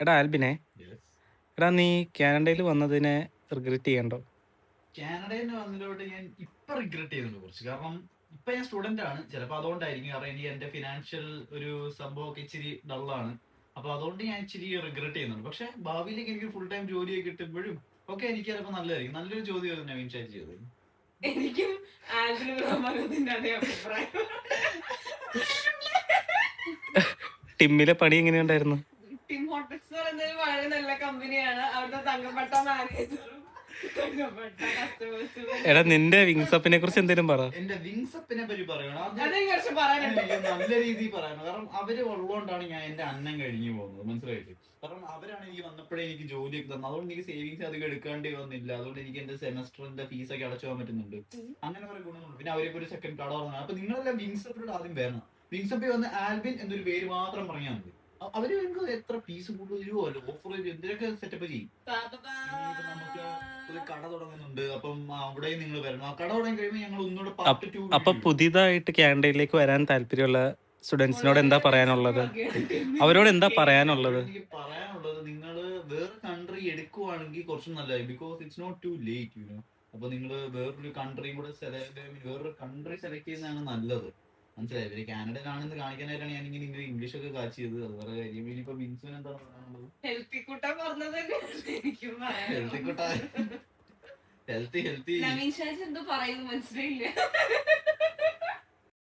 എടാ ആൽബിനെ, യെസ്. എടാ നീ കാനഡയിൽ വന്നതിനെ റിഗ്രറ്റ് ചെയ്യണ്ടോ? കാനഡയിൽ നിന്ന് വന്നതിലോട്ട് ഞാൻ ഇപ്പൊ റിഗ്രറ്റ് ചെയ്യുന്നുണ്ട് കുറച്ച്. കാരണം ഇപ്പൊ ഞാൻ സ്റ്റുഡന്റ് ആണ്, ചിലപ്പോൾ അതുകൊണ്ടായിരിക്കും. കാരണം എനിക്ക് എന്റെ ഫിനാൻഷ്യൽ ഒരു സംഭവമൊക്കെ ഇച്ചിരി ഡള്ളാണ്. അപ്പൊ അതുകൊണ്ട് ഞാൻ ഇച്ചിരി റിഗ്രറ്റ് ചെയ്യുന്നുണ്ട്. പക്ഷെ ഭാവിയിലേക്ക് എനിക്ക് ഫുൾ ടൈം ജോലിയൊക്കെ കിട്ടുമ്പോഴും ഒക്കെ എനിക്ക് ചിലപ്പോൾ നല്ലതായിരിക്കും. നല്ലൊരു ചോദ്യം നവീൻ ഷാജി ചെയ്തത്. എനിക്കും ആൽബിനും റഹ്മാനത്തിന്റെ അതേ അഭിപ്രായം. ടിമ്മിലെ പണി എങ്ങനെയുണ്ടായിരുന്നു? ടിം ഹോട്ടൽസ് എന്ന് പറയുന്നത് വളരെ നല്ല കമ്പനിയാണ്. അവിടുത്തെ തങ്കപ്പെട്ട മാനേജറും തങ്കപ്പെട്ട കസ്റ്റമേഴ്സും. എടാ നിന്റെ വിങ്സപ്പിനെ കുറിച്ച് എന്തെങ്കിലും പറ. എന്റെ വിങ്സപ്പിനെ പറ്റി പറയണം. അതെനിക്ക് കുറച്ച് പറയാനുണ്ട്. എനിക്ക് നല്ല രീതിയിൽ പറയണം. കാരണം അവര് ഉള്ളതുകൊണ്ടാണ് ഞാൻ എന്റെ അന്നം കഴിഞ്ഞു പോകുന്നത്, മനസ്സിലായിട്ട്. കാരണം അവരാണ് എനിക്ക് വന്നപ്പോഴേ എനിക്ക് ജോലിയൊക്കെ തന്നത്. അതുകൊണ്ട് എനിക്ക് സേവിങ്സ് അധികം എടുക്കേണ്ടി വന്നില്ല. അതുകൊണ്ട് എനിക്ക് എന്റെ സെമസ്റ്ററിന്റെ ഫീസൊക്കെ അടച്ചു പോകാൻ പറ്റുന്നുണ്ട്. അങ്ങനെ കുറെ ഗുണങ്ങളുണ്ട്. പിന്നെ അവരെ ഒരു സെക്കൻഡ് കട തുടങ്ങാം. അപ്പൊ നിങ്ങളെല്ലാം വിങ്സപ്പിനോട് ആദ്യം വരണം. വിങ്സപ്പിൽ വന്ന് ആൽബിൻ എന്നൊരു പേര് മാത്രം പറഞ്ഞാൽ മതി. അവര് നിങ്ങൾക്ക് എത്ര പീസ് കൂടുതൽ ഓഫർ എന്തിനൊക്കെ സെറ്റപ്പ് ചെയ്യും. ഇനിയിപ്പോ നമുക്ക് ഒരു കട തുടങ്ങുന്നുണ്ട്. അപ്പം അവിടെയും നിങ്ങൾ വരണം. ആ കട തുടങ്ങി കഴിയുമ്പോൾ ഞങ്ങൾ ഒന്നുകൂടെ പാർട്ട് 2 അപ്പൊ പുതിയതായിട്ട് കാനഡയിലേക്ക് വരാൻ താല്പര്യമുള്ള സ്റ്റുഡൻസിനോട് എന്താ പറയാനുള്ളത്? അവരോട് എന്താ പറയാനുള്ളത്? എനിക്ക് പറയാനുള്ളത്, നിങ്ങൾ വേറെ കൺട്രി എടുക്കുവാണെങ്കിൽ കുറച്ച് നല്ലതായി. Because it's not too late, you know. അപ്പൊ നിങ്ങൾ വേറൊരു കൺട്രിയും കൂടെ വേറൊരു കൺട്രി സെലക്ട് ചെയ്യുന്നതാണ് നല്ലത്, മനസ്സിലായി. ഇവര് കാനഡയിലാണെന്ന് കാണിക്കാനായിട്ടാണ് ഞാൻ ഇങ്ങനെ ഇംഗ്ലീഷ് ഒക്കെ കാച്ച് ചെയ്തത്. അത് വേറെ കാര്യം. ഇനിയിപ്പോ വിൻസുവിന് എന്താണ് പറയാനുള്ളത്? ഹെൽത്തിക്കുട്ട പറഞ്ഞത് എനിക്കും ഹെൽത്തി നവീൻ ഷാജി എന്തോ പറയുന്നു മനസ്സിലായില്ല.